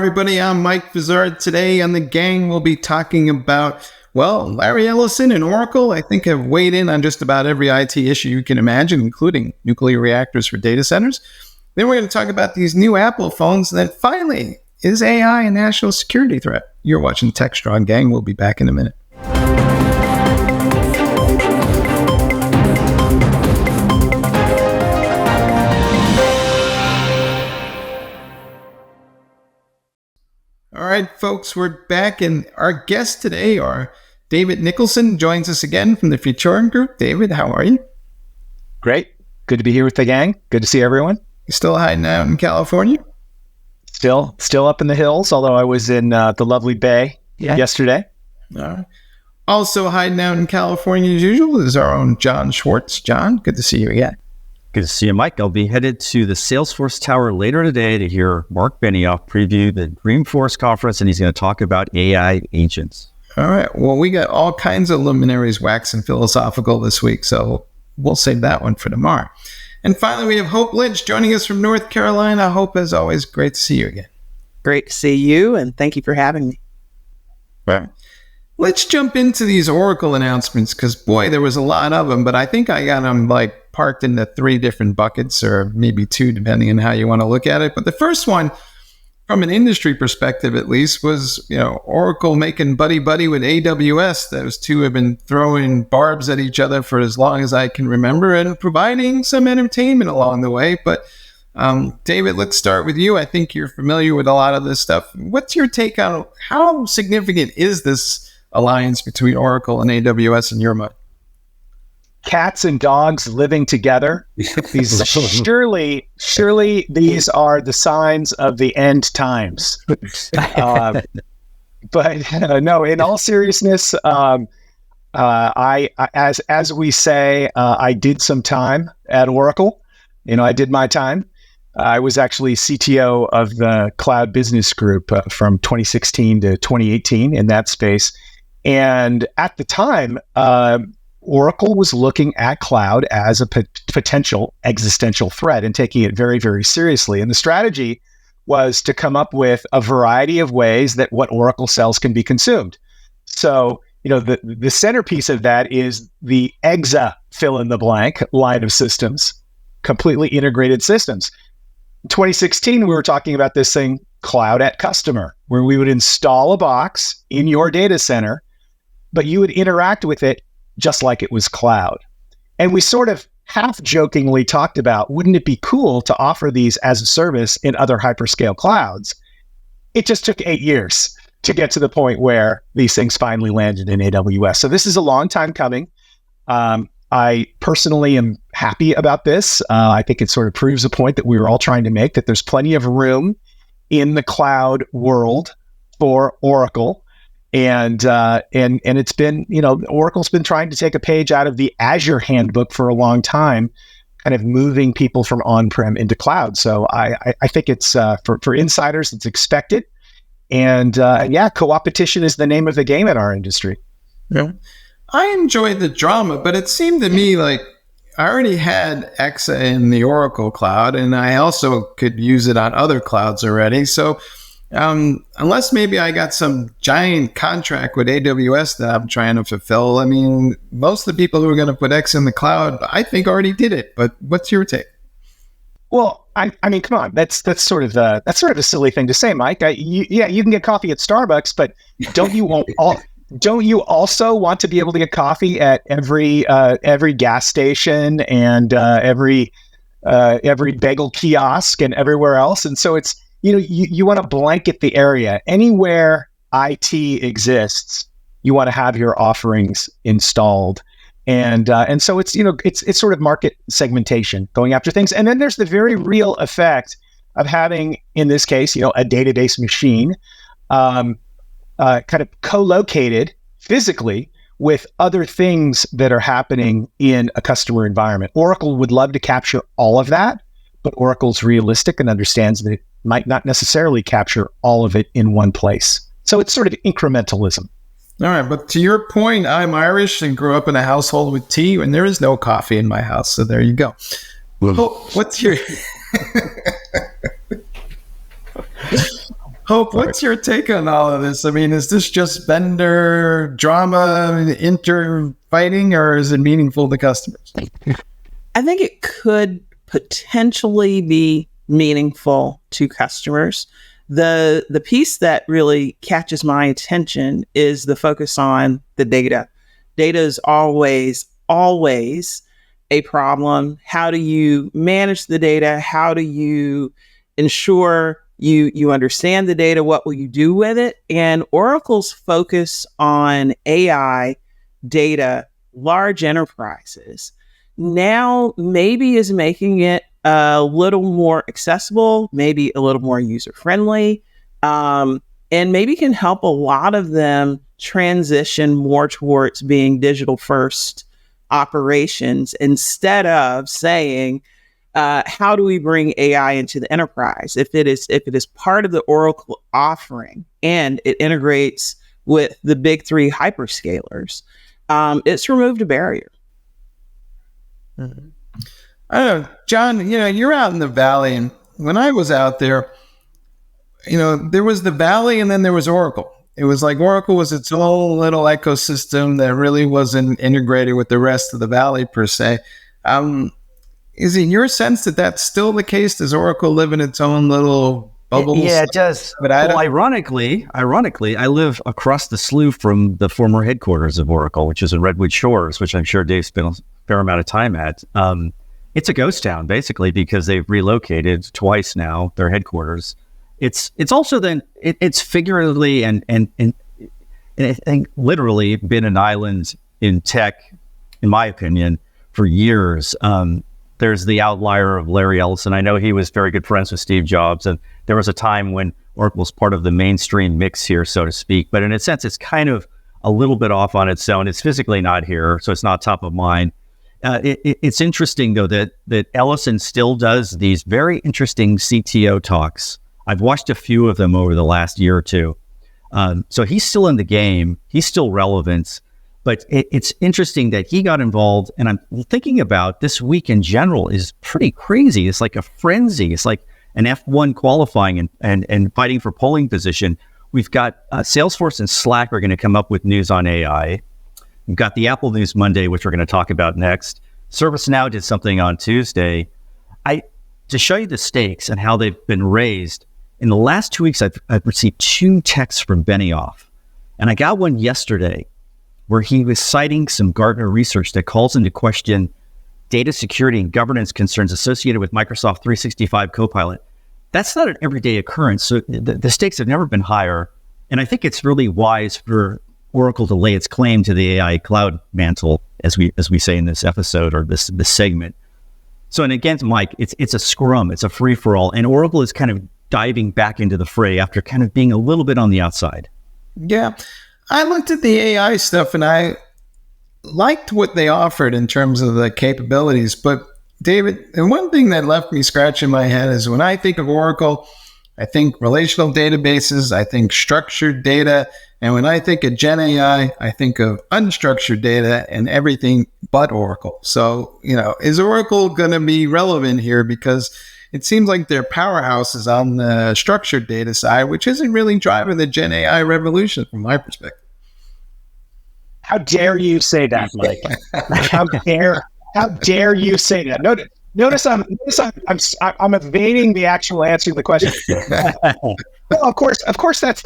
everybody. I'm Mike Vizard. Today on The Gang, we'll be talking about, Larry Ellison and Oracle, I think, have weighed in on just about every IT issue you can imagine, including nuclear reactors for data centers. Then we're going to talk about these new Apple phones. And then finally, is AI a national security threat? You're watching Techstrong, Gang. We'll be back in a minute. All right, folks, we're back, and our guests today are David Nicholson, joins us again from the Futurum Group. David, how are you? Great. Good to be here with the gang. Good to see everyone. You still hiding out in California? Still up in the hills, although I was in the lovely Bay yesterday. All right. Also hiding out in California as usual is our own John Schwartz. John, good to see you again. Good to see you, Mike. I'll be headed to the Salesforce Tower later today to hear Mark Benioff preview the Dreamforce conference, and he's going to talk about AI agents. All right. Well, we got all kinds of luminaries waxing philosophical this week, so we'll save that one for tomorrow. And finally, we have Hope Lynch joining us from North Carolina. Hope, as always, great to see you again. Great to see you, and thank you for having me. Right. Let's jump into these Oracle announcements because, boy, there was a lot of them, but I think I got them parked into 3 different buckets, or maybe 2, depending on how you want to look at it. But the first one, from an industry perspective at least, was Oracle making buddy-buddy with AWS. Those two have been throwing barbs at each other for as long as I can remember and providing some entertainment along the way. But David, let's start with you. I think you're familiar with a lot of this stuff. What's your take on how significant is this alliance between Oracle and AWS in your mind? Cats and dogs living together. These surely these are the signs of the end times. But no, in all seriousness, I as we say, I did some time at Oracle. I did my time. I was actually CTO of the Cloud Business Group from 2016 to 2018 in that space. And at the time, Oracle was looking at cloud as a potential existential threat and taking it very, very seriously. And the strategy was to come up with a variety of ways that what Oracle sells can be consumed. So, the centerpiece of that is the EXA fill in the blank line of systems, completely integrated systems. In 2016, we were talking about this thing, Cloud at Customer, where we would install a box in your data center, but you would interact with it just like it was cloud. And we sort of half-jokingly talked about, wouldn't it be cool to offer these as a service in other hyperscale clouds? It just took 8 years to get to the point where these things finally landed in AWS. So this is a long time coming. I personally am happy about this. I think it sort of proves a point that we were all trying to make, that there's plenty of room in the cloud world for Oracle. And it's been, Oracle's been trying to take a page out of the Azure handbook for a long time, kind of moving people from on-prem into cloud. So I think it's for insiders, it's expected. And co-opetition is the name of the game in our industry. Yeah. I enjoyed the drama, but it seemed to me like I already had EXA in the Oracle cloud, and I also could use it on other clouds already. So unless maybe I got some giant contract with AWS that I'm trying to fulfill, I mean, most of the people who are going to put X in the cloud, I think already did it. But what's your take? Well, I mean, come on, that's sort of a silly thing to say, Mike. You can get coffee at Starbucks, but don't you also want to be able to get coffee at every gas station and every bagel kiosk and everywhere else? And so it's, you want to blanket the area. Anywhere IT exists, you want to have your offerings installed. And so it's, it's sort of market segmentation, going after things. And then there's the very real effect of having, in this case, a database machine kind of co-located physically with other things that are happening in a customer environment. Oracle would love to capture all of that, but Oracle's realistic and understands that it might not necessarily capture all of it in one place. So it's sort of incrementalism. All right, but to your point, I'm Irish and grew up in a household with tea, and there is no coffee in my house. So there you go. Well, what's your Hope, what's your take on all of this? I mean, is this just vendor drama, inter-fighting, or is it meaningful to customers? I think it could potentially be meaningful to customers. The piece that really catches my attention is the focus on the data. Data is always a problem. How do you manage the data? How do you ensure you understand the data? What will you do with it? And Oracle's focus on AI, data, large enterprises now maybe is making it a little more accessible, maybe a little more user-friendly, and maybe can help a lot of them transition more towards being digital-first operations instead of saying, how do we bring AI into the enterprise? If it is part of the Oracle offering and it integrates with the big three hyperscalers, it's removed a barrier. Mm-hmm. I don't know, John, you're out in the valley, and when I was out there, there was the valley and then there was Oracle. It was like Oracle was its own little ecosystem that really wasn't integrated with the rest of the valley per se. Is it your sense that that's still the case? Does Oracle live in its own little bubble? Yeah, it does. But ironically, I live across the slough from the former headquarters of Oracle, which is in Redwood Shores, which I'm sure Dave spent a fair amount of time at. It's a ghost town, basically, because they've relocated twice now, their headquarters. It's also then, it's figuratively and I think literally been an island in tech, in my opinion, for years. There's the outlier of Larry Ellison. I know he was very good friends with Steve Jobs, and there was a time when Oracle was part of the mainstream mix here, so to speak. But in a sense, it's kind of a little bit off on its own. It's physically not here, so it's not top of mind. It's interesting, though, that Ellison still does these very interesting CTO talks. I've watched a few of them over the last year or two. So he's still in the game. He's still relevant. But it's interesting that he got involved. And I'm thinking about this week in general is pretty crazy. It's like a frenzy. It's like an F1 qualifying and fighting for polling position. We've got Salesforce and Slack are going to come up with news on AI. We've got the Apple News Monday, which we're going to talk about next. ServiceNow did something on Tuesday. To show you the stakes and how they've been raised, in the last 2 weeks, I've received 2 texts from Benioff. And I got one yesterday where he was citing some Gartner research that calls into question data security and governance concerns associated with Microsoft 365 Copilot. That's not an everyday occurrence. So the stakes have never been higher. And I think it's really wise for Oracle to lay its claim to the AI cloud mantle, as we say in this episode or this segment. So, and again, Mike, it's a scrum, it's a free for all, and Oracle is kind of diving back into the fray after kind of being a little bit on the outside. Yeah, I looked at the AI stuff and I liked what they offered in terms of the capabilities. But David, the one thing that left me scratching my head is when I think of Oracle, I think relational databases, I think structured data. And when I think of Gen AI, I think of unstructured data and everything but Oracle. So, is Oracle going to be relevant here? Because it seems like their powerhouse is on the structured data side, which isn't really driving the Gen AI revolution from my perspective. How dare you say that, Mike? How dare you say that? Notice I'm evading the actual answer to the question. Well, of course that's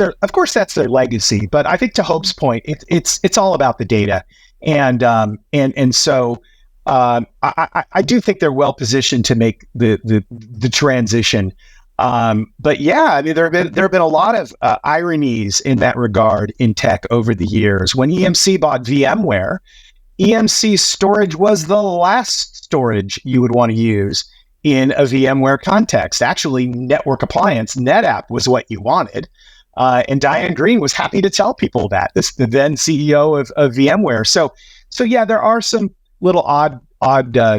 their legacy. But I think to Hope's point, it's all about the data, and so I do think they're well positioned to make the transition. But yeah, I mean there have been a lot of ironies in that regard in tech over the years. When EMC bought VMware, EMC storage was the last storage you would want to use in a VMware context. Actually, network appliance, NetApp, was what you wanted. And Diane Green was happy to tell people that, this the then CEO of VMware. So yeah, there are some little odd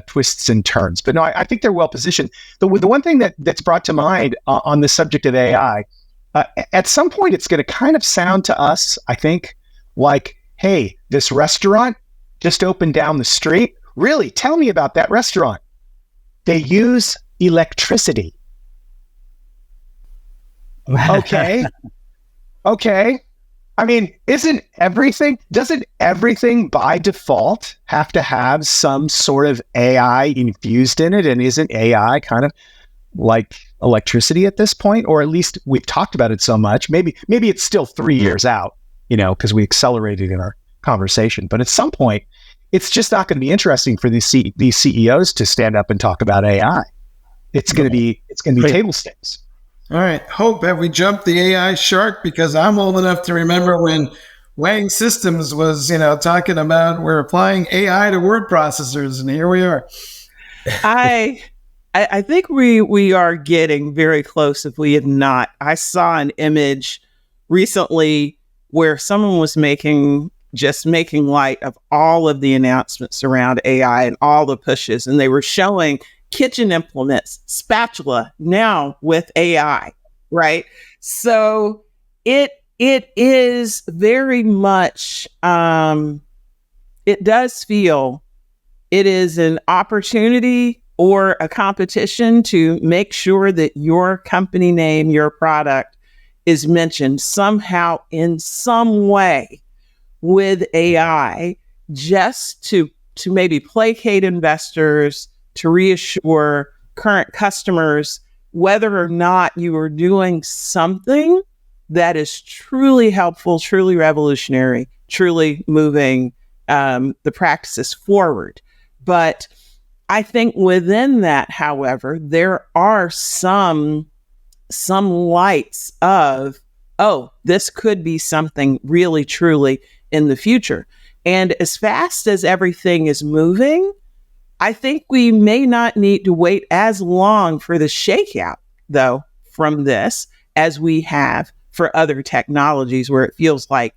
twists and turns, but no, I think they're well positioned. The one thing that's brought to mind on the subject of AI, at some point it's going to kind of sound to us, I think, like, hey, this restaurant just opened down the street. Really? Tell me about that restaurant. They use electricity. Okay. Okay. I mean, doesn't everything by default have to have some sort of AI infused in it? And isn't AI kind of like electricity at this point? Or at least we've talked about it so much. Maybe it's still 3 years out, because we accelerated in our conversation. But at some point, it's just not going to be interesting for these CEOs to stand up and talk about AI. It's going to be table stakes. All right. Hope, have we jumped the AI shark? Because I'm old enough to remember when Wang Systems was, talking about we're applying AI to word processors, and here we are. I think we are getting very close if we have not. I saw an image recently where someone was making light of all of the announcements around AI and all the pushes, and they were showing kitchen implements, spatula, now with AI, right? So it is very much, it does feel it is an opportunity or a competition to make sure that your company name, your product is mentioned somehow in some way with AI, just to maybe placate investors, to reassure current customers whether or not you are doing something that is truly helpful, truly revolutionary, truly moving the practices forward. But I think within that, however, there are some lights of, oh, this could be something really, truly in the future. And as fast as everything is moving, I think we may not need to wait as long for the shakeout, though, from this as we have for other technologies where it feels like,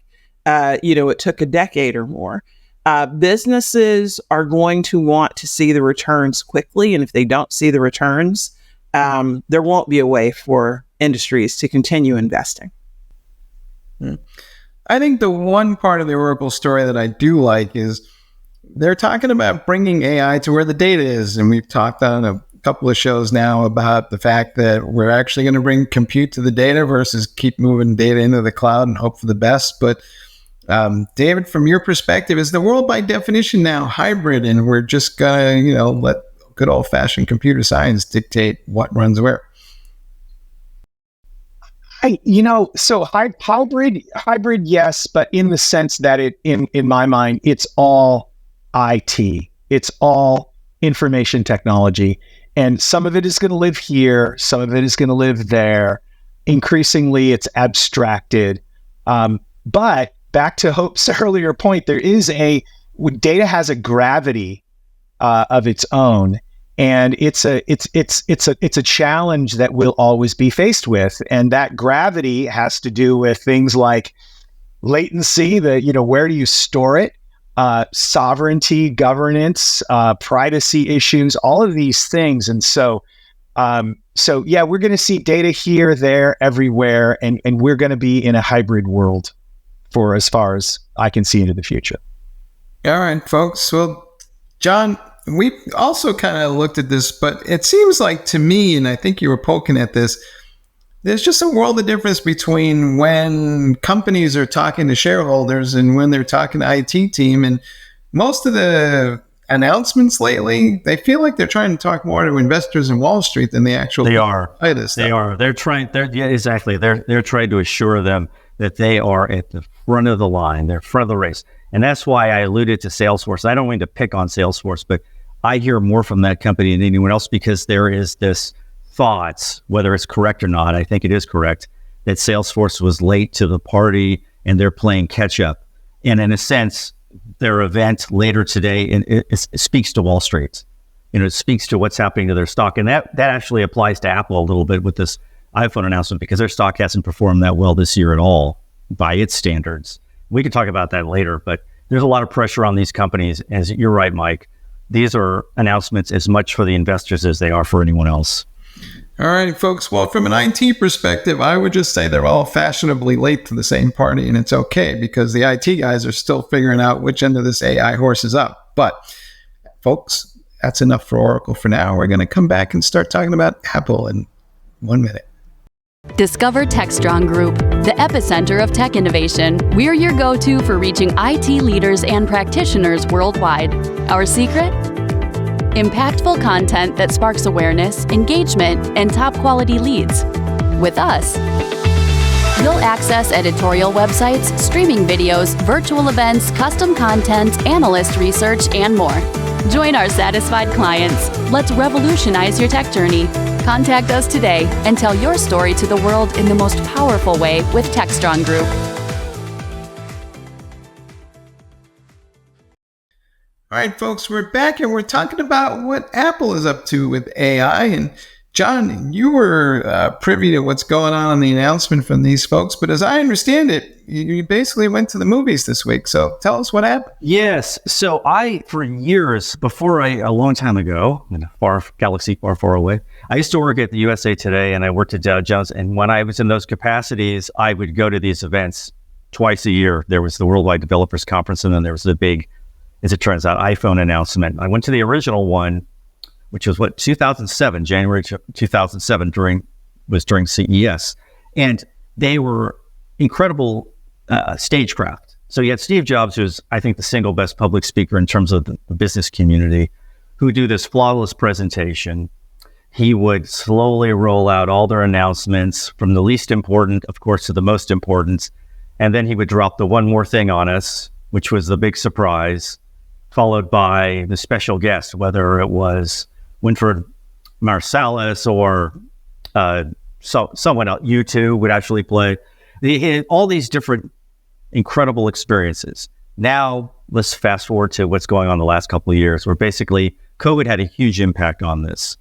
it took a decade or more. Businesses are going to want to see the returns quickly. And if they don't see the returns, there won't be a way for industries to continue investing. I think the one part of the Oracle story that I do like is they're talking about bringing AI to where the data is. And we've talked on a couple of shows now about the fact that we're actually going to bring compute to the data versus keep moving data into the cloud and hope for the best. But David, from your perspective, is the world by definition now hybrid, and we're just going to, let good old fashioned computer science dictate what runs where? So hybrid, yes, but in the sense that in my mind, it's all IT. It's all information technology. And some of it is going to live here. Some of it is going to live there. Increasingly, it's abstracted. But back to Hope's earlier point, data has a gravity of its own. And it's a challenge that we'll always be faced with. And that gravity has to do with things like latency, where do you store it? Sovereignty, governance, privacy issues, all of these things. And so yeah, we're going to see data here, there, everywhere, and we're going to be in a hybrid world for as far as I can see into the future. All right, folks. Well, John, we also kind of looked at this, but it seems like to me, and I think you were poking at this, there's just a world of difference between when companies are talking to shareholders and when they're talking to IT team. And most of the announcements lately, they feel like they're trying to talk more to investors in Wall Street than they actually They are. They are. They're trying to assure them that they are at the front of the line. They're front of the race. And that's why I alluded to Salesforce. I don't mean to pick on Salesforce, but I hear more from that company than anyone else because there is this thoughts, whether it's correct or not, I think it is correct, that Salesforce was late to the party and they're playing catch up. And in a sense, their event later today, and it speaks to Wall Street. It speaks to what's happening to their stock. And that actually applies to Apple a little bit with this iPhone announcement because their stock hasn't performed that well this year at all by its standards. We could talk about that later, but there's a lot of pressure on these companies. As you're right, Mike, these are announcements as much for the investors as they are for anyone else. All right, folks. Well, from an IT perspective, I would just say they're all fashionably late to the same party, and it's okay because the IT guys are still figuring out which end of this AI horse is up. But, folks, that's enough for Oracle for now. We're going to come back and start talking about Apple in 1 minute. Discover Techstrong Group, the epicenter of tech innovation. We're your go-to for reaching IT leaders and practitioners worldwide. Our secret? Impactful content that sparks awareness, engagement, and top-quality leads. With us, you'll access editorial websites, streaming videos, virtual events, custom content, analyst research, and more. Join our satisfied clients. Let's revolutionize your tech journey. Contact us today and tell your story to the world in the most powerful way with Techstrong Group. All right, folks, we're back and we're talking about what Apple is up to with AI. And John, you were privy to what's going on the announcement from these folks. But as I understand it, you basically went to the movies this week. So tell us what happened. Yes. So for years, a long time ago, in a far galaxy, far away, I used to work at the USA Today and I worked at Dow Jones. And when I was in those capacities, I would go to these events twice a year. There was the Worldwide Developers Conference, and then there was the big, as it turns out, iPhone announcement. I went to the original one, which was 2007, January 2007, during CES. And they were incredible stagecraft. So you had Steve Jobs, who's, I think, the single best public speaker in terms of the business community, who would do this flawless presentation. He would slowly roll out all their announcements from the least important, of course, to the most important. And then he would drop the one more thing on us, which was the big surprise, followed by the special guest, whether it was Winfred Marsalis or someone else. U2 would actually play. He had all these different incredible experiences. Now, let's fast forward to what's going on the last couple of years, where basically COVID had a huge impact on this.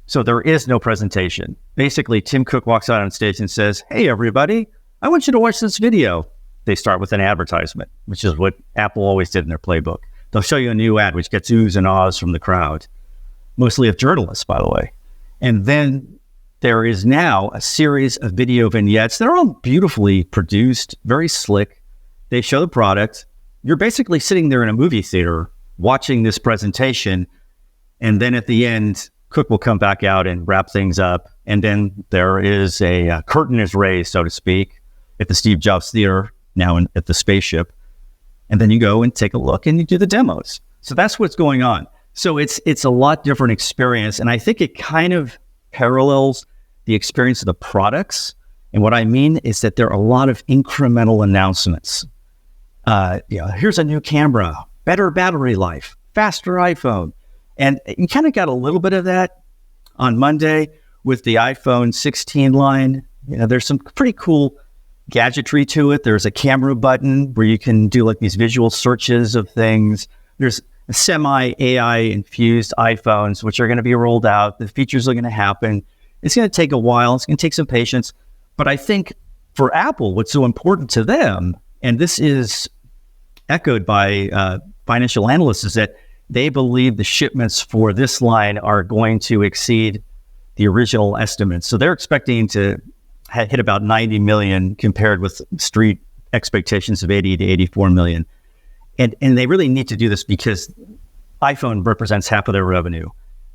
So there is no presentation. Basically, Tim Cook walks out on stage and says, "Hey, everybody, I want you to watch this video." They start with an advertisement, which is what Apple always did in their playbook. They'll show you a new ad, which gets oohs and ahs from the crowd, mostly of journalists, by the way. And then there is now a series of video vignettes. They're all beautifully produced, very slick. They show the product. You're basically sitting there in a movie theater watching this presentation. And then at the end, Cook will come back out and wrap things up. And then there is a curtain is raised, so to speak, at the Steve Jobs Theater, now at the spaceship. And then you go and take a look and you do the demos. So that's what's going on. So it's a lot different experience. And I think it kind of parallels the experience of the products. And what I mean is that there are a lot of incremental announcements. Here's a new camera, better battery life, faster iPhone. And you kind of got a little bit of that on Monday with the iPhone 16 line. There's some pretty cool gadgetry to it. There's a camera button where you can do like these visual searches of things. There's semi-AI infused iPhones, which are going to be rolled out. The features are going to happen. It's going to take a while. It's going to take some patience. But I think for Apple, what's so important to them, and this is echoed by financial analysts, is that they believe the shipments for this line are going to exceed the original estimates. So they're expecting to hit about 90 million compared with street expectations of 80 to 84 million. And they really need to do this because iPhone represents half of their revenue.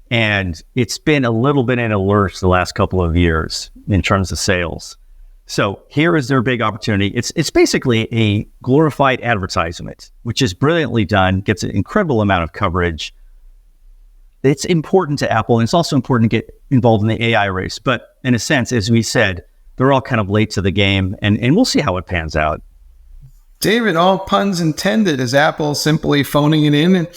And it's been a little bit in a lurch the last couple of years in terms of sales. So here is their big opportunity. It's basically a glorified advertisement, which is brilliantly done, gets an incredible amount of coverage. It's important to Apple, and it's also important to get involved in the AI race. But in a sense, as we said, they're all kind of late to the game, and we'll see how it pans out. David, all puns intended. Is Apple simply phoning it in?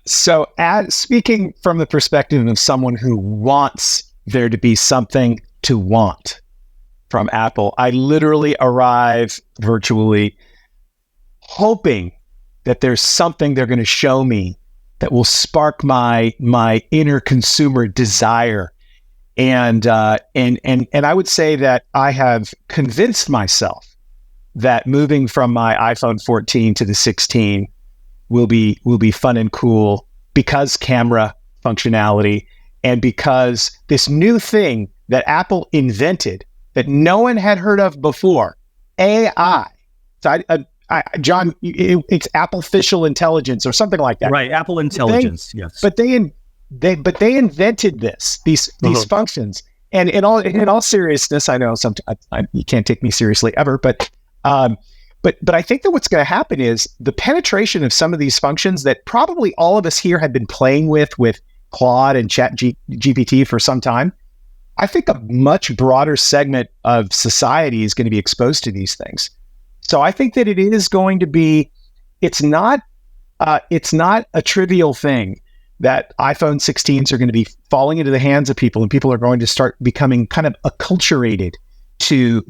So speaking from the perspective of someone who wants there to be something to want from Apple, I literally arrive virtually hoping that there's something they're going to show me that will spark my inner consumer desire. And I would say that I have convinced myself that moving from my iPhone 14 to the 16 will be fun and cool because camera functionality and because this new thing that Apple invented that no one had heard of before, AI. So John, it's artificial intelligence or something like that. Right, Apple Intelligence, yes. But they invented these functions. And in all seriousness, I know sometimes you can't take me seriously ever, but I think that what's going to happen is the penetration of some of these functions that probably all of us here have been playing with Claude and GPT for some time. I think a much broader segment of society is going to be exposed to these things. So I think that it is going to be. It's not a trivial thing that iPhone 16s are going to be falling into the hands of people, and people are going to start becoming kind of acculturated to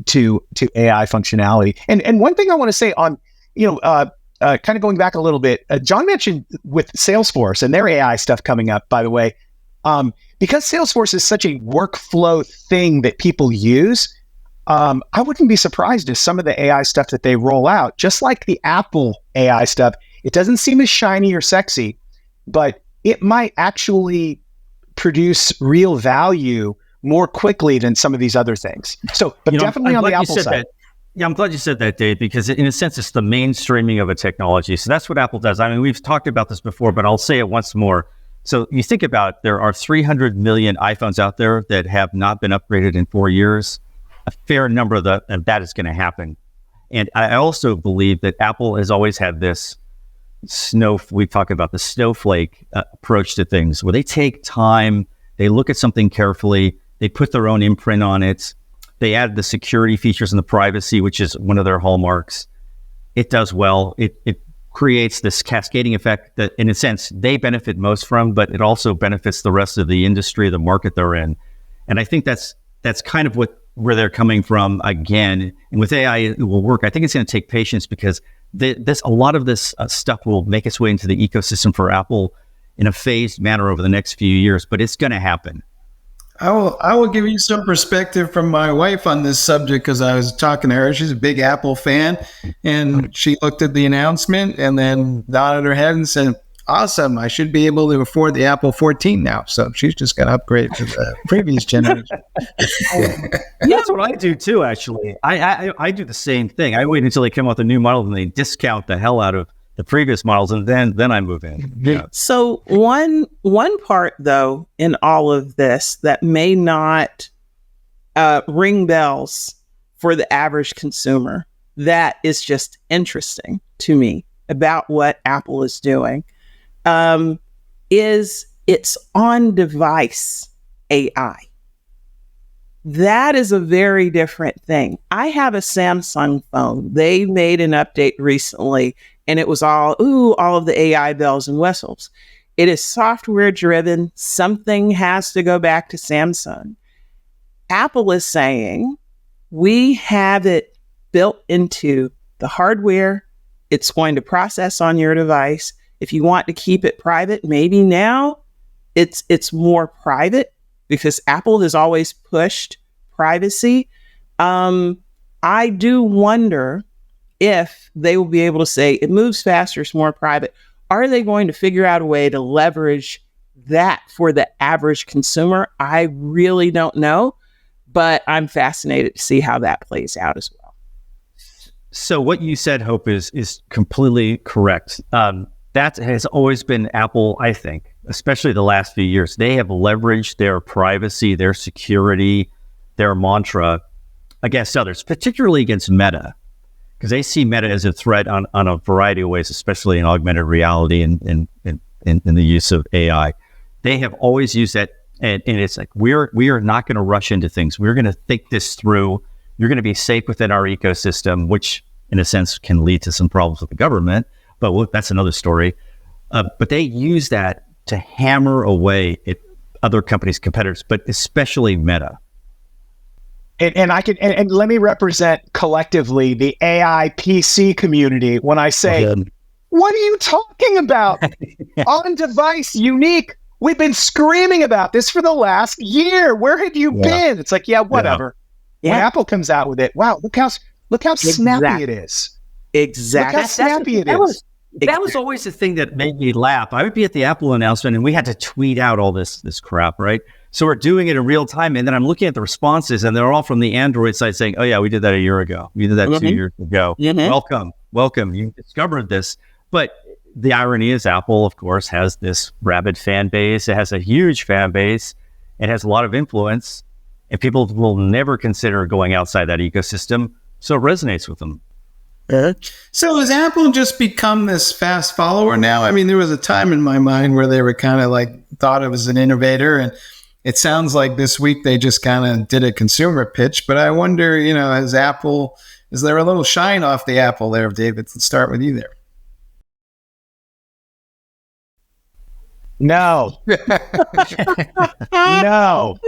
AI functionality. And one thing I want to say on, kind of going back a little bit, John mentioned with Salesforce and their AI stuff coming up, by the way, because Salesforce is such a workflow thing that people use, I wouldn't be surprised if some of the AI stuff that they roll out, just like the Apple AI stuff, it doesn't seem as shiny or sexy, but it might actually produce real value more quickly than some of these other things. So, but definitely on the Apple side. Yeah, I'm glad you said that, Dave, because in a sense, it's the mainstreaming of a technology. So that's what Apple does. I mean, we've talked about this before, but I'll say it once more. So you think about, there are 300 million iPhones out there that have not been upgraded in 4 years. A fair number of that is going to happen. And I also believe that Apple has always had this we talk about the snowflake approach to things, where they take time, they look at something carefully, they put their own imprint on it, they add the security features and the privacy, which is one of their hallmarks. It does well. It creates this cascading effect that, in a sense, they benefit most from, but it also benefits the rest of the industry, the market they're in. And I think that's kind of where they're coming from again. And with AI, it will work. I think it's going to take patience, because a lot of this stuff will make its way into the ecosystem for Apple in a phased manner over the next few years, but it's going to happen. I will give you some perspective from my wife on this subject, because I was talking to her. She's a big Apple fan, and she looked at the announcement and then nodded her head and said, "Awesome, I should be able to afford the Apple 14 now." So she's just got to upgrade to the previous generation. That's what I do too, actually. I do the same thing. I wait until they come out with a new model and they discount the hell out of the previous models, and then I move in. Yeah. So one part, though, in all of this that may not ring bells for the average consumer, that is just interesting to me about what Apple is doing, is its on-device AI. That is a very different thing. I have a Samsung phone. They made an update recently, and it was all of the AI bells and whistles. It is software driven. Something has to go back to Samsung. Apple is saying, we have it built into the hardware. It's going to process on your device. If you want to keep it private, maybe now it's more private, because Apple has always pushed privacy. I do wonder if they will be able to say it moves faster, it's more private. Are they going to figure out a way to leverage that for the average consumer? I really don't know, but I'm fascinated to see how that plays out as well. So what you said, Hope, is completely correct. That has always been Apple, I think, especially the last few years. They have leveraged their privacy, their security, their mantra against others, particularly against Meta, because they see Meta as a threat on a variety of ways, especially in augmented reality and in the use of AI. They have always used that, and it's like, we are not going to rush into things. We're going to think this through. You're going to be safe within our ecosystem, which in a sense can lead to some problems with the government, but that's another story. But they use that to hammer away at other companies' competitors, but especially Meta. And let me represent collectively the AI PC community when I say, what are you talking about? On device, unique. We've been screaming about this for the last year. Where have you been? It's like, whatever. When Apple comes out with it, wow, look how snappy it is. Exactly. Look how snappy it is. That was always the thing that made me laugh. I would be at the Apple announcement and we had to tweet out all this crap, right? So we're doing it in real time, and then I'm looking at the responses, and they're all from the Android side saying, "Oh yeah, we did that a year ago. We did that 2 years ago. Welcome. You discovered this." But the irony is Apple, of course, has this rabid fan base. It has a huge fan base. It has a lot of influence, and people will never consider going outside that ecosystem. So it resonates with them. So has Apple just become this fast follower now? I mean, there was a time in my mind where they were kind of like thought of as an innovator, and it sounds like this week they just kind of did a consumer pitch. But I wonder, is there a little shine off the apple there, David? Let's start with you there. No. No.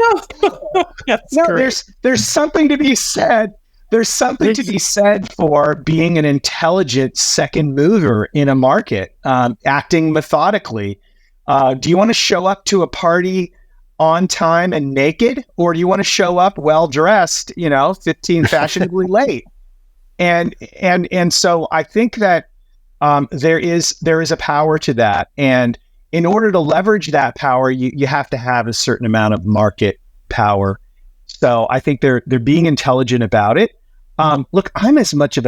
There's something to be said. There's something to be said for being an intelligent second mover in a market, acting methodically. Do you want to show up to a party on time and naked, or do you want to show up well dressed, 15 fashionably late? And so I think that there is a power to that, and in order to leverage that power, you have to have a certain amount of market power. So I think they're being intelligent about it. Look, I'm as much of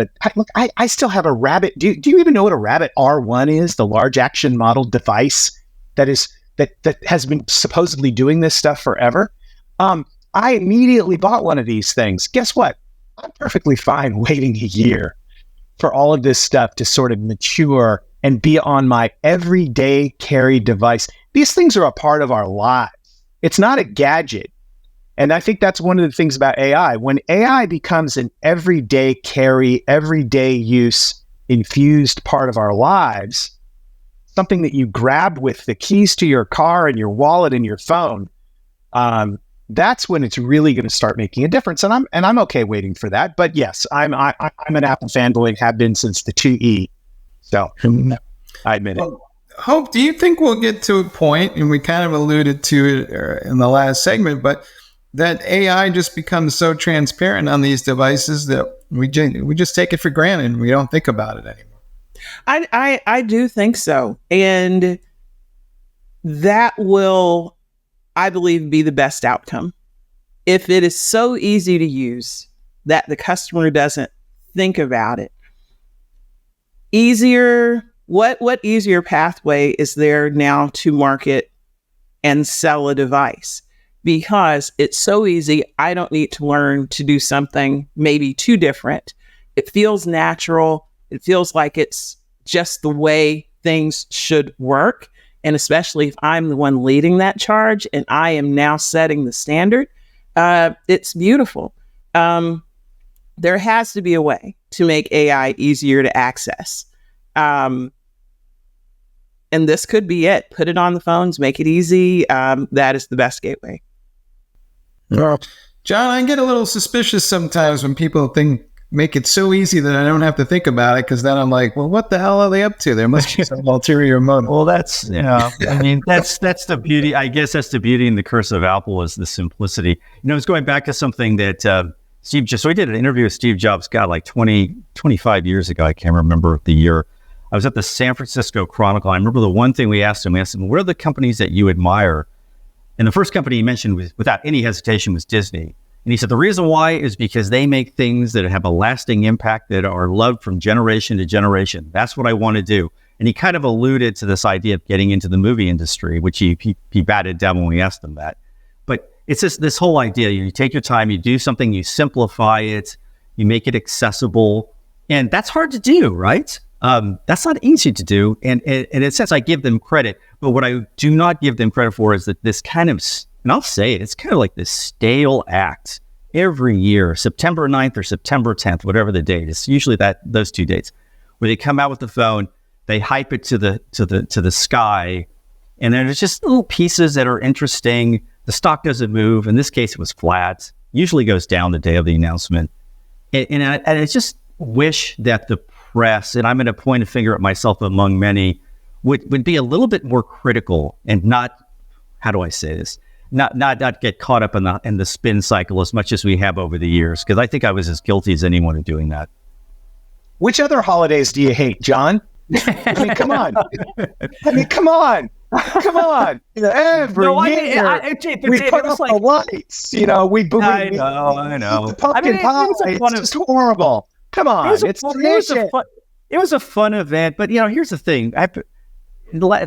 I still have a Rabbit. Do you even know what a Rabbit R1 is? The large action model device that has been supposedly doing this stuff forever. I immediately bought one of these things. Guess what? I'm perfectly fine waiting a year for all of this stuff to sort of mature and be on my everyday carry device. These things are a part of our lives. It's not a gadget. And I think that's one of the things about AI. When AI becomes an everyday carry, everyday use, infused part of our lives, something that you grab with the keys to your car and your wallet and your phone, that's when it's really going to start making a difference. And I'm okay waiting for that. But yes, I'm an Apple fanboy, have been since the 2E. So I admit it. Hope, do you think we'll get to a point, and we kind of alluded to it in the last segment, but that AI just becomes so transparent on these devices that we just take it for granted and we don't think about it anymore? I do think so. And that will, I believe, be the best outcome. If it is so easy to use that the customer doesn't think about it. What easier pathway is there now to market and sell a device? Because it's so easy, I don't need to learn to do something maybe too different. It feels natural. It feels like it's just the way things should work. And especially if I'm the one leading that charge and I am now setting the standard, it's beautiful. There has to be a way to make AI easier to access. And this could be it. Put it on the phones, make it easy. That is the best gateway. John, I get a little suspicious sometimes when people make it so easy that I don't have to think about it, because then I'm like, well, what the hell are they up to? There must be some ulterior motive. Well, that's that's the beauty. I guess that's the beauty and the curse of Apple, is the simplicity. It's going back to something that we did an interview with Steve Jobs, like 25 years ago. I can't remember the year. I was at the San Francisco Chronicle. I remember the one thing we asked him, what are the companies that you admire? And the first company he mentioned, without any hesitation, was Disney. And he said, the reason why is because they make things that have a lasting impact, that are loved from generation to generation. That's what I want to do. And he kind of alluded to this idea of getting into the movie industry, which he batted down when we asked him that. But it's just this whole idea. You take your time, you do something, you simplify it, you make it accessible. And that's hard to do, right? That's not easy to do. And in a sense, I give them credit. But what I do not give them credit for is that this kind of, and I'll say it, it's kind of like this stale act every year, September 9th or September 10th, whatever the date. It's usually those two dates where they come out with the phone, they hype it to the sky, and then there's just little pieces that are interesting. The stock doesn't move. In this case, it was flat. Usually goes down the day of the announcement. And I just wish that the press, and I'm going to point a finger at myself among many, would be a little bit more critical and not, how do I say this? Not get caught up in the spin cycle as much as we have over the years, because I think I was as guilty as anyone of doing that. Which other holidays do you hate, John? I mean, come on. Come on. Every year we put up the lights. I know. The pumpkin pie. It's just horrible. Come on, it's tradition. it was a fun event. But here's the thing: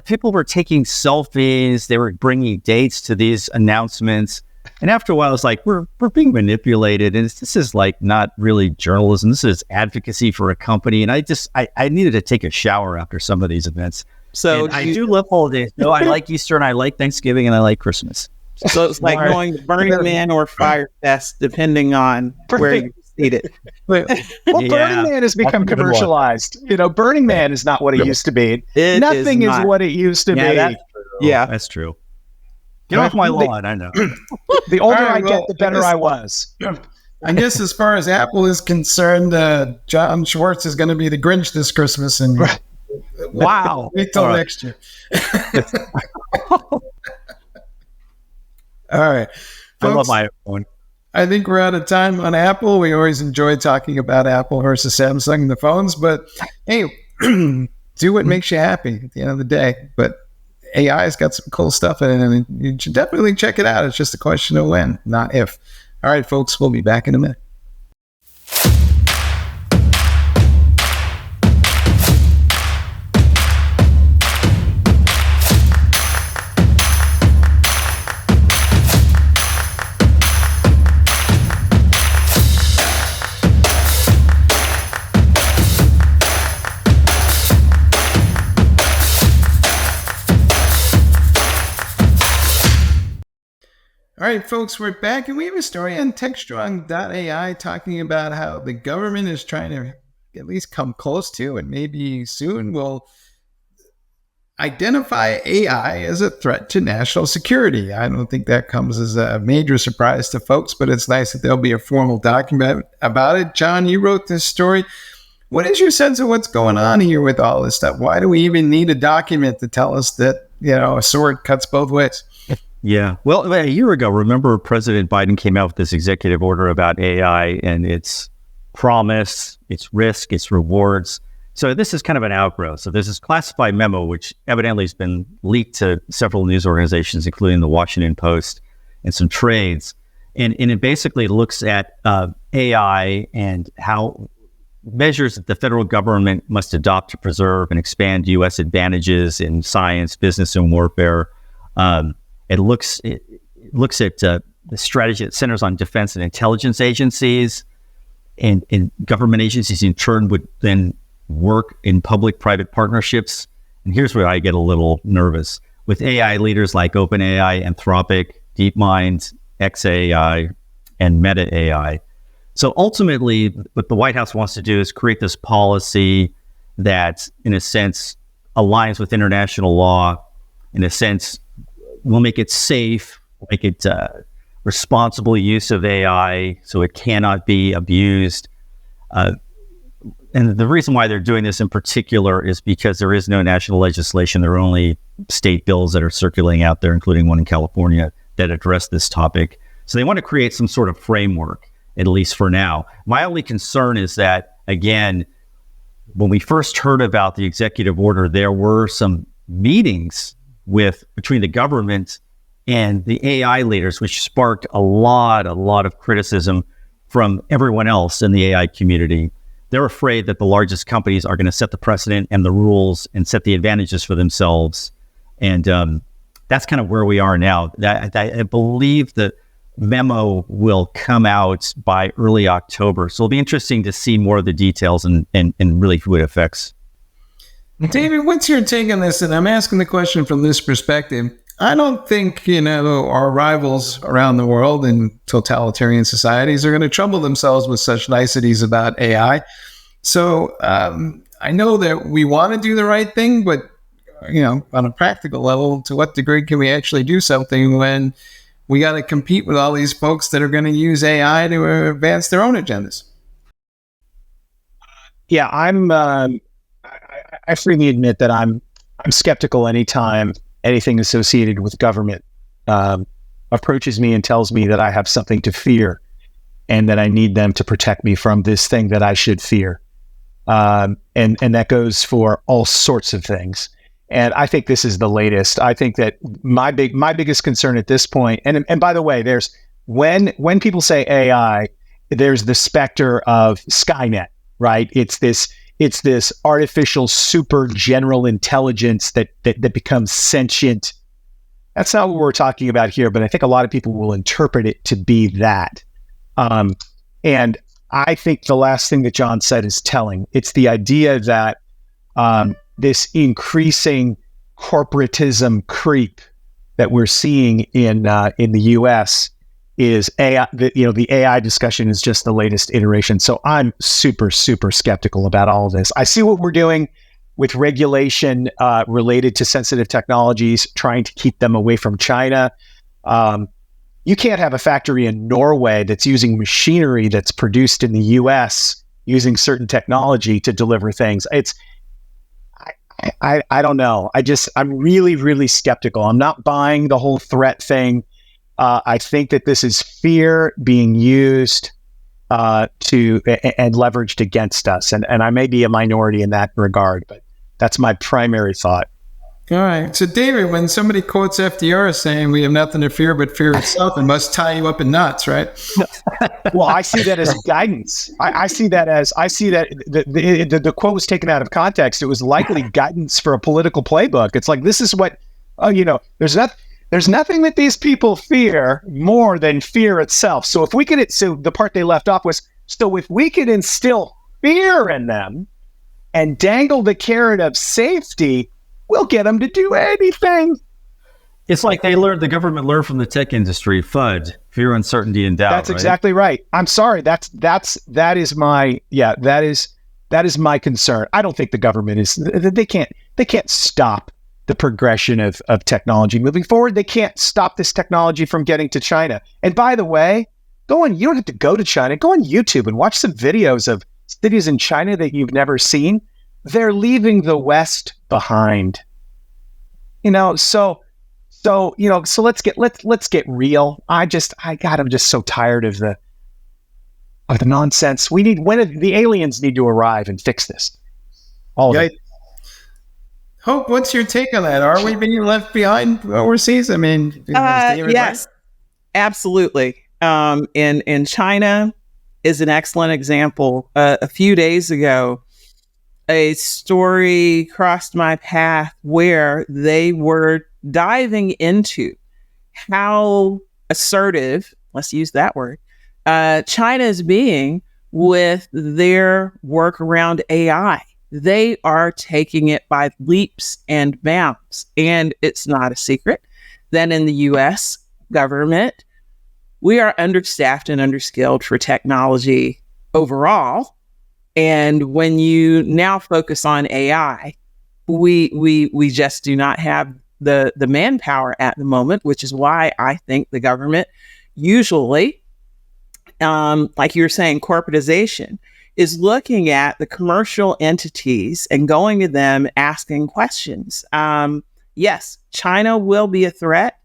people were taking selfies. They were bringing dates to these announcements. And after a while, it's like, we're being manipulated. And this is like not really journalism. This is advocacy for a company. And I needed to take a shower after some of these events. So I do love holidays. No, I like Easter and I like Thanksgiving and I like Christmas. So it's like going to Burning Man or Fire Fest, depending on where you see it. Well, Burning Man has become commercialized. Burning Man is not what it used to be. Nothing is what it used to be. That's true. Get off my lawn, I know. The older I get, the better I was. I guess as far as Apple is concerned, John Schwartz is going to be the Grinch this Christmas. And wow. Wait till next year. All right. Folks, I love my iPhone. I think we're out of time on Apple. We always enjoy talking about Apple versus Samsung and the phones. But, hey, do what makes you happy at the end of the day. But AI's got some cool stuff in it, and you should definitely check it out. It's just a question of when, not if. All right, folks, we'll be back in a minute. All right, folks, we're back, and we have a story on Techstrong.ai talking about how the government is trying to at least come close to, and maybe soon will identify AI as a threat to national security. I don't think that comes as a major surprise to folks, but it's nice that there'll be a formal document about it. John, you wrote this story. What is your sense of what's going on here with all this stuff? Why do we even need a document to tell us that, a sword cuts both ways? Yeah. Well, a year ago, remember President Biden came out with this executive order about AI and its promise, its risk, its rewards. So this is kind of an outgrowth. So there's this classified memo, which evidently has been leaked to several news organizations, including the Washington Post and some trades. And it basically looks at AI and how measures that the federal government must adopt to preserve and expand U.S. advantages in science, business, and warfare. It looks at the strategy that centers on defense and intelligence agencies, and government agencies in turn would then work in public-private partnerships. And here's where I get a little nervous. With AI leaders like OpenAI, Anthropic, DeepMind, xAI, and Meta AI. So ultimately, what the White House wants to do is create this policy that, in a sense, aligns with international law, in a sense, will make it safe, make it responsible use of AI so it cannot be abused. And the reason why they're doing this in particular is because there is no national legislation. There are only state bills that are circulating out there, including one in California, that address this topic. So they want to create some sort of framework, at least for now. My only concern is that, again, when we first heard about the executive order, there were some meetings between the government and the AI leaders, which sparked a lot of criticism from everyone else in the AI community. They're afraid that the largest companies are going to set the precedent and the rules and set the advantages for themselves. And that's kind of where we are now. I believe the memo will come out by early October. So it'll be interesting to see more of the details and really who it affects. David, what's your take on this? And I'm asking the question from this perspective. I don't think, our rivals around the world in totalitarian societies are going to trouble themselves with such niceties about AI. So I know that we want to do the right thing, but, on a practical level, to what degree can we actually do something when we got to compete with all these folks that are going to use AI to advance their own agendas? Yeah, I freely admit that I'm skeptical anytime anything associated with government approaches me and tells me that I have something to fear and that I need them to protect me from this thing that I should fear. And that goes for all sorts of things. And I think this is the latest. I think that my biggest concern at this point, and by the way, there's when people say AI, there's the specter of Skynet, right? It's it's this artificial super general intelligence that becomes sentient. That's not what we're talking about here, but I think a lot of people will interpret it to be that. And I think the last thing that John said is telling. It's the idea that this increasing corporatism creep that we're seeing in the U.S. is AI. The AI discussion is just the latest iteration. So I'm super, super skeptical about all of this. I see what we're doing with regulation related to sensitive technologies, trying to keep them away from China. You can't have a factory in Norway that's using machinery that's produced in the U.S. using certain technology to deliver things. I don't know. I'm really, really skeptical. I'm not buying the whole threat thing. I think that this is fear being used and leveraged against us. And I may be a minority in that regard, but that's my primary thought. All right. So, David, when somebody quotes FDR as saying we have nothing to fear but fear itself, it must tie you up in knots, right? Well, I see that as guidance. I see that the quote was taken out of context. It was likely guidance for a political playbook. It's like, this is what, there's nothing that these people fear more than fear itself. So if we could, so the part they left off was, so if we could instill fear in them and dangle the carrot of safety, we'll get them to do anything. It's like the government learned from the tech industry, FUD, fear, uncertainty, and doubt. That's exactly right. I'm sorry. That is my concern. I don't think the government they can't stop the progression of technology moving forward. They can't stop this technology from getting to China. And by the way, you don't have to go to China. Go on YouTube and watch some videos of cities in China that you've never seen. They're leaving the West behind. So let's get real. I'm just so tired of the nonsense. The aliens need to arrive and fix this. All of it. Hope, what's your take on that? Are we being left behind overseas? I mean, yes, absolutely. And China is an excellent example. A few days ago, a story crossed my path where they were diving into how assertive, let's use that word, China is being with their work around AI. They are taking it by leaps and bounds. And it's not a secret that in the US government, we are understaffed and underskilled for technology overall. And when you now focus on AI, we just do not have the manpower at the moment, which is why I think the government usually, like you were saying, corporatization, is looking at the commercial entities and going to them asking questions. Yes, China will be a threat.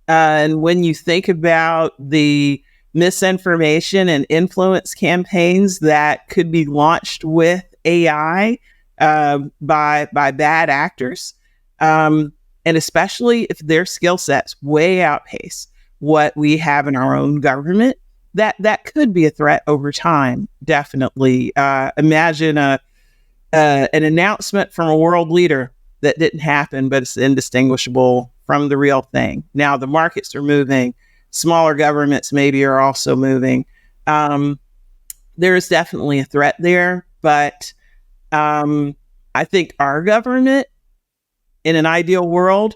And when you think about the misinformation and influence campaigns that could be launched with AI by bad actors, and especially if their skill sets way outpace what we have in our own government, that could be a threat over time. Definitely. Imagine an announcement from a world leader that didn't happen, but it's indistinguishable from the real thing. Now the markets are moving. Smaller governments maybe are also moving. There is definitely a threat there, but I think our government, in an ideal world,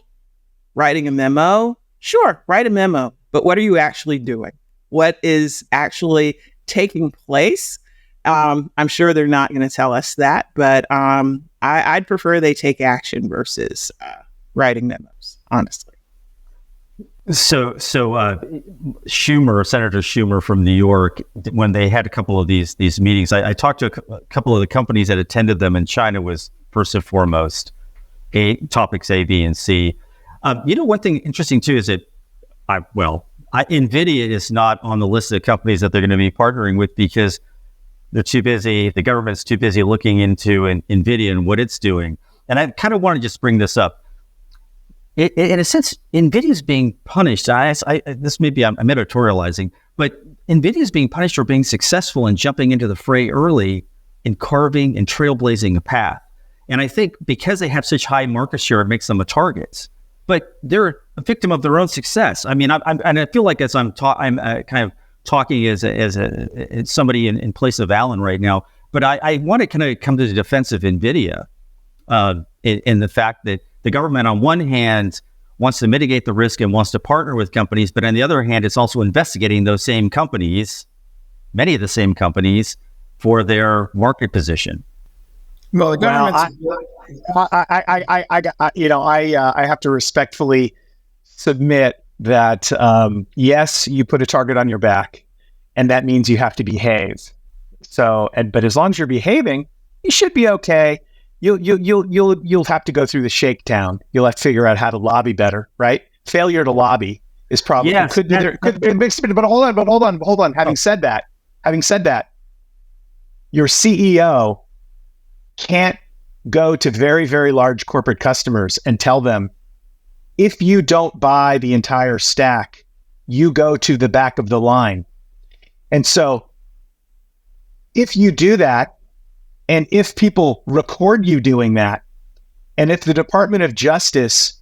writing a memo, sure, write a memo, but what are you actually doing? What is actually taking place? I'm sure they're not going to tell us that, but I'd prefer they take action versus writing memos, honestly. So Senator Schumer from New York, when they had a couple of these meetings, I talked to a couple of the companies that attended them, and China was first and foremost topics A, B, and C. One thing interesting too is that NVIDIA is not on the list of companies that they're going to be partnering with because they're too busy. The government's too busy looking into NVIDIA and what it's doing. And I kind of want to just bring this up. In a sense, NVIDIA is being punished. This may be I'm editorializing, but NVIDIA is being punished for being successful and jumping into the fray early in carving and trailblazing a path. And I think because they have such high market share, it makes them a target. But they're a victim of their own success. I mean, and I feel like as I'm kind of talking as somebody in place of Alan right now. But I want to kind of come to the defense of NVIDIA in the fact that the government, on one hand, wants to mitigate the risk and wants to partner with companies, but on the other hand, it's also investigating those same companies, many of the same companies, for their market position. Well, the government's... I have to respectfully submit that yes, you put a target on your back, and that means you have to behave. So, but as long as you're behaving, you should be okay. You'll have to go through the shakedown. You'll have to figure out how to lobby better, right? Failure to lobby is probably but hold on. Having said that, your CEO can't go to very, very large corporate customers and tell them, if you don't buy the entire stack, you go to the back of the line. And so if you do that, and if people record you doing that, and if the Department of Justice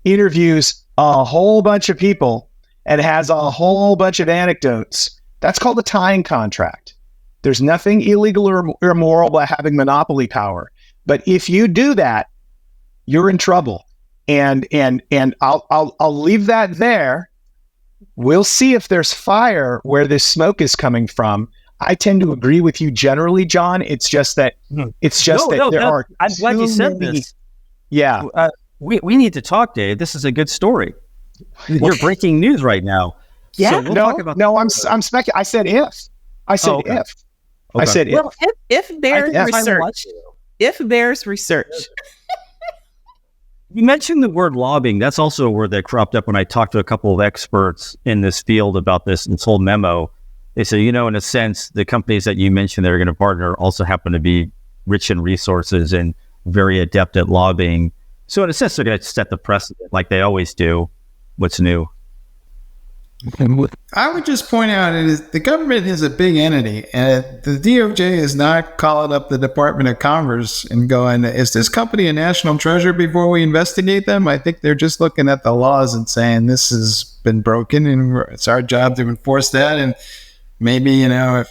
interviews a whole bunch of people and has a whole bunch of anecdotes, that's called a tying contract. There's nothing illegal or immoral about having monopoly power. But if you do that, you're in trouble. And I'll leave that there. We'll see if there's fire where this smoke is coming from. I tend to agree with you generally, John. It's just that there are. I'm glad you said this. Yeah, we need to talk, Dave. This is a good story. You're breaking news right now. Yeah. So we'll talk about. No, I'm speculating. I said if. I said if. Okay. I said well, if there's I research, if there's research. You mentioned the word lobbying. That's also a word that cropped up when I talked to a couple of experts in this field about this whole memo. They say, in a sense, the companies that you mentioned that are going to partner also happen to be rich in resources and very adept at lobbying. So in a sense, they're going to set the precedent like they always do. What's new? I would just point out the government is a big entity, and the DOJ is not calling up the Department of Commerce and going, is this company a national treasure before we investigate them? I think they're just looking at the laws and saying this has been broken and it's our job to enforce that. And maybe, if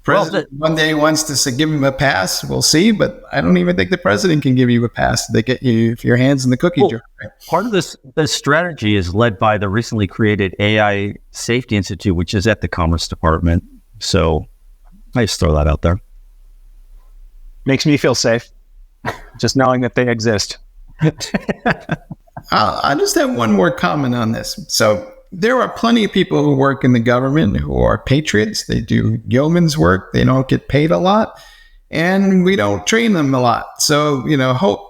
president one day wants to give him a pass, we'll see. But I don't even think the president can give you a pass. They get you if your hands in the cookie jar. Part of this strategy is led by the recently created AI Safety Institute, which is at the Commerce Department. So I just throw that out there. Makes me feel safe, just knowing that they exist. I just have one more comment on this. So there are plenty of people who work in the government who are patriots. They do yeoman's work. They don't get paid a lot, and we don't train them a lot. So, hope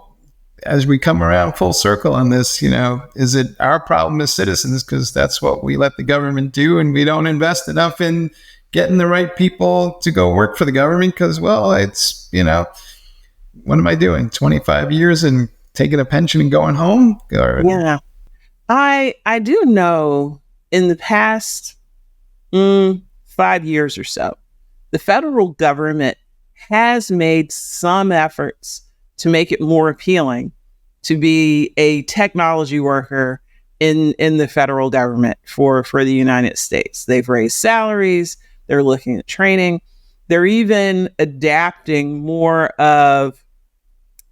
as we come around full circle on this, is it our problem as citizens because that's what we let the government do, and we don't invest enough in getting the right people to go work for the government because, well, it's, what am I doing? 25 years and taking a pension and going home? Yeah. I do know in the past 5 years or so, the federal government has made some efforts to make it more appealing to be a technology worker in the federal government for the United States. They've raised salaries. They're looking at training. They're even adapting more of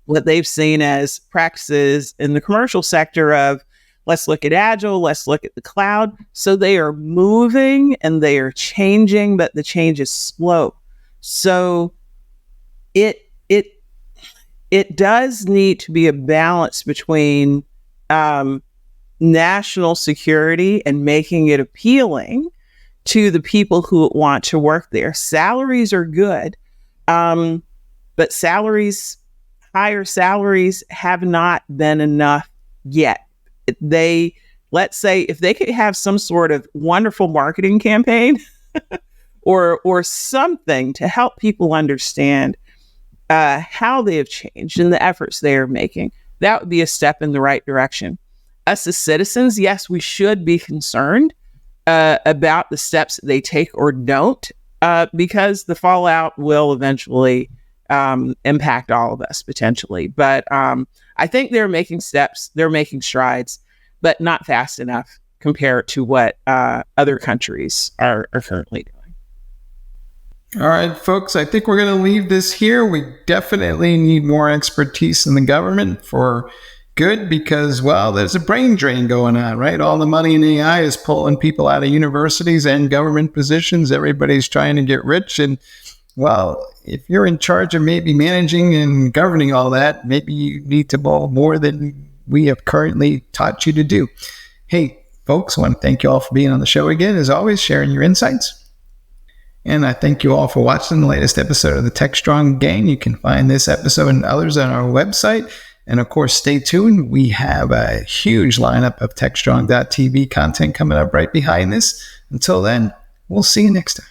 what they've seen as practices in the commercial sector of, let's look at Agile, let's look at the cloud. So they are moving and they are changing, but the change is slow. So it does need to be a balance between national security and making it appealing to the people who want to work there. Salaries are good, but higher salaries have not been enough yet. Let's say if they could have some sort of wonderful marketing campaign or something to help people understand how they have changed and the efforts they are making, that would be a step in the right direction. Us as citizens, yes, we should be concerned about the steps they take or don't because the fallout will eventually impact all of us potentially. But I think they're making steps, they're making strides, but not fast enough compared to what other countries are currently doing. All right, folks, I think we're going to leave this here. We definitely need more expertise in the government for good because, well, there's a brain drain going on, right? All the money in AI is pulling people out of universities and government positions. Everybody's trying to get rich. And, well, if you're in charge of maybe managing and governing all that, maybe you need to know more than we have currently taught you to do. Hey, folks, I want to thank you all for being on the show again, as always, sharing your insights. And I thank you all for watching the latest episode of the Techstrong Gang. You can find this episode and others on our website. And of course, stay tuned. We have a huge lineup of Techstrong.tv content coming up right behind this. Until then, we'll see you next time.